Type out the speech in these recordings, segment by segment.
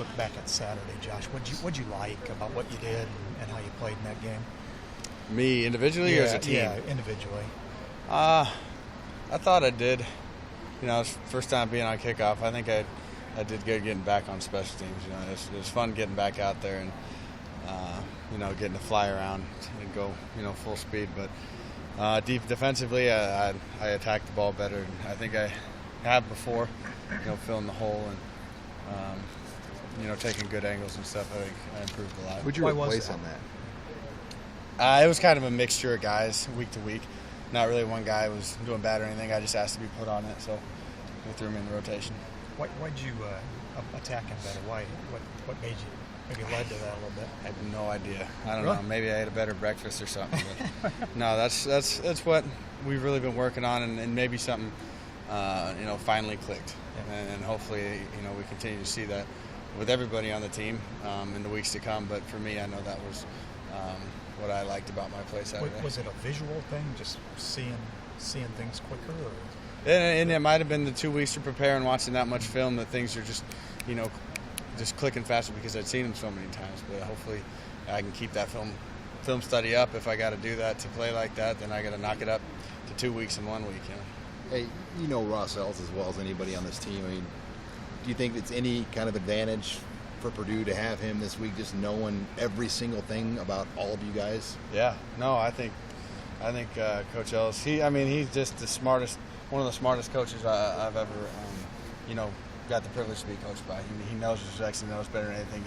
look back at Saturday, Josh, what'd you like about what you did and how you played in that game? Me individually or as a team? Yeah, individually. I thought I did. It was first time being on kickoff. I think I did good getting back on special teams. It was fun getting back out there and getting to fly around and go full speed. But defensively, I attacked the ball better. I think I have before, filling the hole and taking good angles and stuff. I think I improved a lot. Would you replace on that? It was kind of a mixture of guys week to week. Not really one guy was doing bad or anything. I just asked to be put on it, so we threw him in the rotation. Why'd you attack him better? What made you? Maybe led to that a little bit. I have no idea. I don't know. Maybe I ate a better breakfast or something. But no, that's what we've really been working on, and maybe something finally clicked, and hopefully we continue to see that with everybody on the team in the weeks to come. But for me, I know that was what I liked about my play Saturday. Was it a visual thing, just seeing things quicker? Or? And it might have been the 2 weeks to prepare and watching that much film that things are just, just clicking faster because I'd seen them so many times. But hopefully I can keep that film study up. If I got to do that to play like that, then I got to knock it up to 2 weeks in 1 week. Hey, Ross Ells as well as anybody on this team. I mean, do you think it's any kind of advantage for Purdue to have him this week, just knowing every single thing about all of you guys? Yeah, no, I think Coach Ellis, he's just one of the smartest coaches I've ever, got the privilege to be coached by. He knows his respects, he knows better than anything,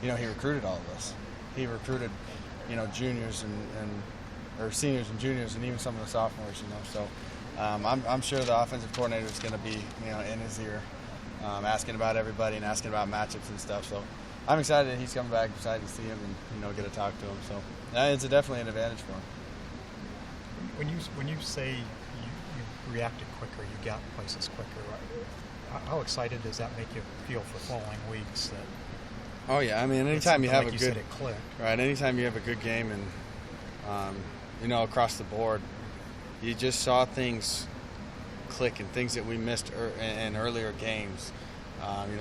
and he recruited all of us. He recruited, juniors or seniors and juniors, and even some of the sophomores. So I'm sure the offensive coordinator is going to be, in his ear, asking about everybody and asking about matchups and stuff. So I'm excited that he's coming back, excited to see him and get to talk to him. So it's definitely an advantage for him. When you say you reacted quicker, you got places quicker, how excited does that make you feel for following weeks? Oh yeah, anytime you have like a good, said, it clicked. Right, anytime you have a good game and across the board, you just saw things click and things that we missed in earlier games.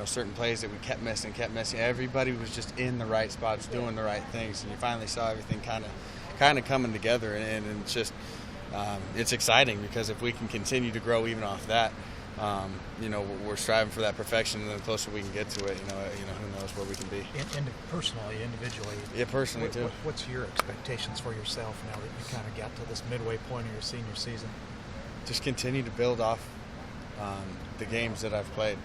Certain plays that we kept missing. Everybody was just in the right spots, doing the right things, and you finally saw everything kind of coming together. And it's just it's exciting because if we can continue to grow even off that, we're striving for that perfection, and the closer we can get to it, who knows where we can be. Personally, individually. Yeah, personally too. What's your expectations for yourself now that you kind of got to this midway point of your senior season? Just continue to build off the games that I've played,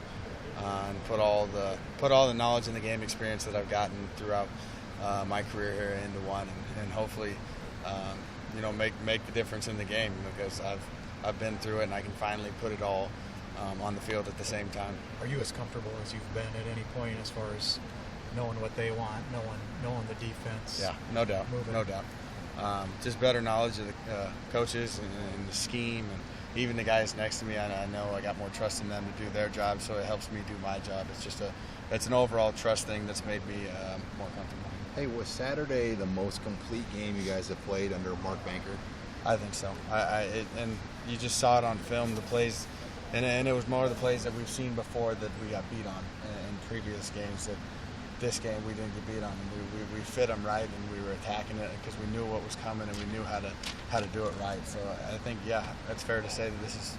and put all the knowledge and the game experience that I've gotten throughout my career here into one, and hopefully, make the difference in the game because I've been through it and I can finally put it all on the field at the same time. Are you as comfortable as you've been at any point as far as knowing what they want, knowing the defense? Yeah, no doubt, moving? No doubt. Just better knowledge of the coaches and the scheme, and even the guys next to me. I know I got more trust in them to do their job, so it helps me do my job. It's just it's an overall trust thing that's made me more comfortable. Hey, was Saturday the most complete game you guys have played under Mark Banker? I think so. And you just saw it on film, the plays, and it was more of the plays that we've seen before that we got beat on in previous games. That this game we didn't get beat on, and we fit them right, and we were attacking it because we knew what was coming and we knew how to do it right. So I think that's fair to say that this is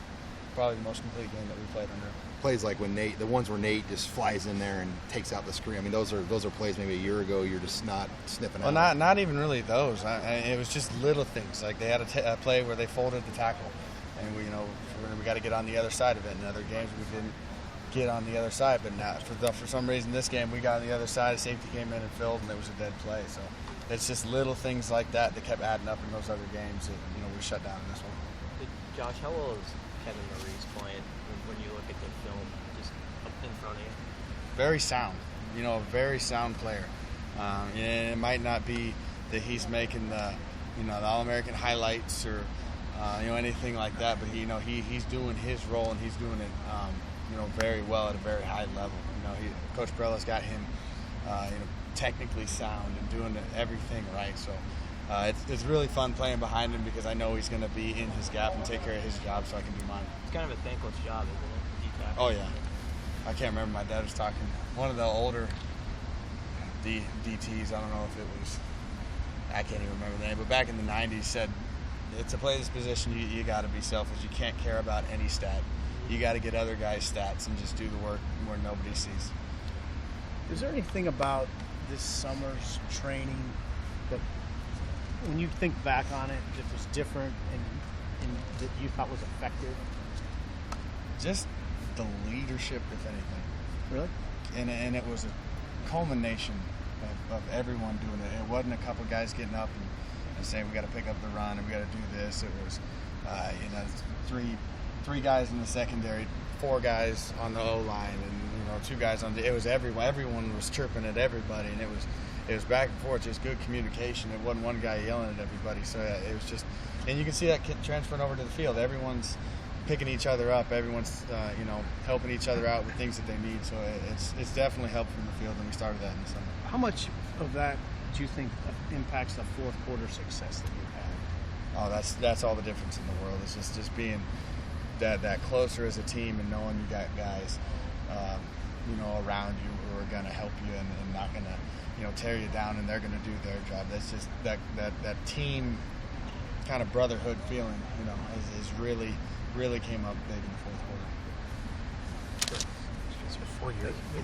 probably the most complete game that we played under. Plays like when the ones where Nate just flies in there and takes out the screen. Those are plays maybe a year ago you're just not sniffing out. Well, not even really those. It was just little things like they had a play where they folded the tackle, and we got to get on the other side of it. In other games we didn't get on the other side, but now for some reason this game we got on the other side. A safety came in and filled, and it was a dead play. So it's just little things like that kept adding up in those other games that we shut down in this one. Josh, how well is Kevin Marie's playing when you look at the film just up in front of you? Very sound, a very sound player. And it might not be that he's making the All-American highlights or anything like that, but he's doing his role and he's doing it very well at a very high level. Coach Brella's got him technically sound and doing everything right. So it's really fun playing behind him because I know he's going to be in his gap and take care of his job so I can do mine. It's kind of a thankless job, isn't it? Oh yeah. I can't remember. My dad was talking. One of the older DTs. I don't know if it was, I can't even remember the name, but back in the 90s said, to play this position, you got to be selfish. You can't care about any stat. You got to get other guys' stats and just do the work where nobody sees. Is there anything about this summer's training that, when you think back on it, that was different and that you thought was effective? Just the leadership, if anything. Really? And it was a culmination of everyone doing it. It wasn't a couple guys getting up and saying we got to pick up the run and we got to do this. It was, three guys in the secondary, 4 guys on the O line, and 2 guys on the. It was everyone. Everyone was chirping at everybody, and it was back and forth, just good communication. It wasn't one guy yelling at everybody. So it was just, and you can see that transferring over to the field. Everyone's picking each other up. Everyone's helping each other out with things that they need. So it's definitely helped from the field, and we started that in the summer. How much of that do you think impacts the fourth quarter success that you've had? Oh, that's all the difference in the world. It's just being that closer as a team and knowing you got guys, around you who are going to help you and not going to, tear you down, and they're going to do their job. That's just that team kind of brotherhood feeling, is really came up big in the fourth quarter.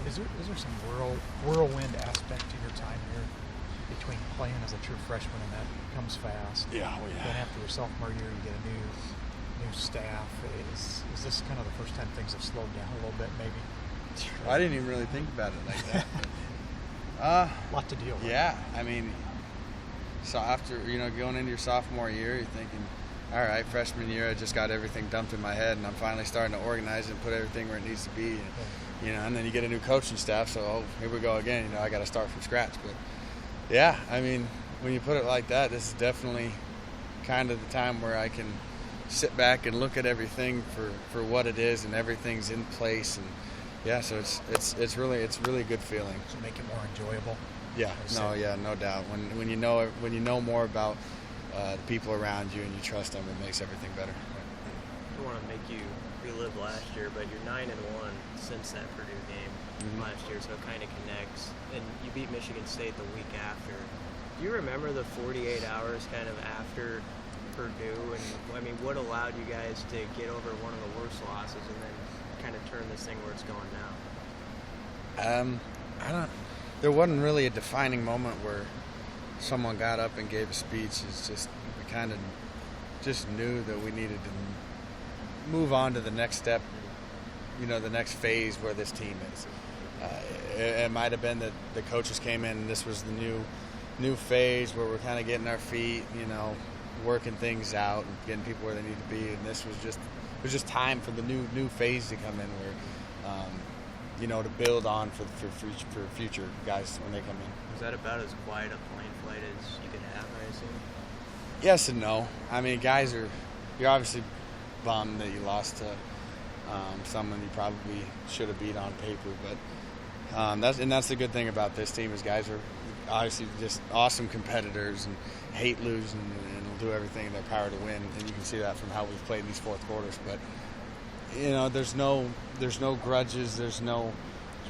Is there some whirlwind aspect to your time here between playing as a true freshman and that comes fast? Yeah, Then after your sophomore year, you get a new staff. Is this kind of the first time things have slowed down a little bit, maybe? I didn't even really think about it like that. A lot to deal with. Yeah, I mean, so after going into your sophomore year, you're thinking, all right, freshman year, I just got everything dumped in my head, and I'm finally starting to organize it and put everything where it needs to be. And then you get a new coaching staff, so here we go again. I got to start from scratch. But yeah, I mean, when you put it like that, this is definitely kind of the time where I can sit back and look at everything for what it is, and everything's in place. And yeah, so it's really a good feeling. Does it make it more enjoyable? Yeah, no doubt. When you know more about the people around you and you trust them, it makes everything better. I don't want to make you relive last year, but you're 9-1 since that Purdue game last year, so it kind of connects. And you beat Michigan State the week after. Do you remember the 48 hours kind of after Purdue? And I mean, what allowed you guys to get over one of the worst losses and then kind of turn this thing where it's going now? There wasn't really a defining moment where someone got up and gave a speech. It's just we kind of just knew that we needed to move on to the next step, the next phase where this team is. It might have been that the coaches came in and this was the new phase where we're kind of getting our feet, working things out and getting people where they need to be. And this was just time for the new phase to come in where, to build on for future guys when they come in. Was that about as quiet a plane flight as you could have, I assume? Yes and no. I mean, you're obviously bummed that you lost to someone you probably should have beat on paper, but that's the good thing about this team is guys are obviously just awesome competitors and hate losing and will do everything in their power to win, and you can see that from how we've played these fourth quarters. But there's no grudges, there's no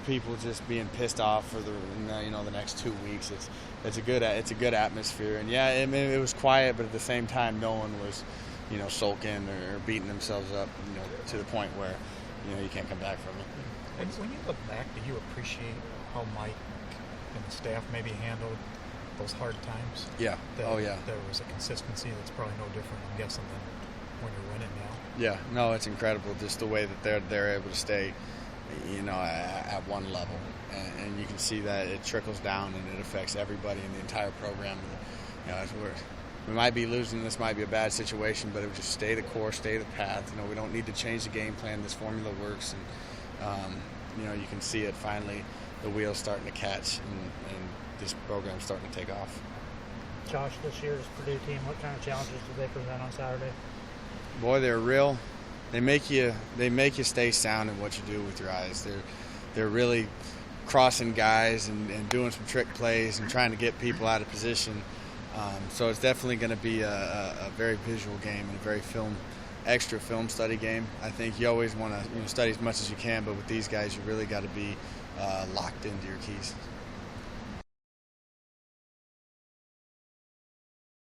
people just being pissed off for the next 2 weeks. It's a good atmosphere, and yeah, it was quiet, but at the same time, no one was sulking or beating themselves up to the point where you can't come back from it. And when you look back, do you appreciate how Mike and the staff maybe handled those hard times? Yeah. There was a consistency that's probably no different, I'm guessing, than when you're winning now. Yeah. No, it's incredible just the way that they're able to stay, at one level, and you can see that it trickles down and it affects everybody in the entire program. We might be losing. This might be a bad situation, but it would just stay the course, stay the path. We don't need to change the game plan. This formula works, and you can see it finally. The wheels starting to catch, and this program's starting to take off. Josh, this year's Purdue team, what kind of challenges did they present on Saturday? Boy, they're real. They make you stay sound in what you do with your eyes. They're really crossing guys and doing some trick plays and trying to get people out of position. So it's definitely going to be a very visual game and a very extra film study game. I think you always want to study as much as you can, but with these guys, you really got to be locked into your keys.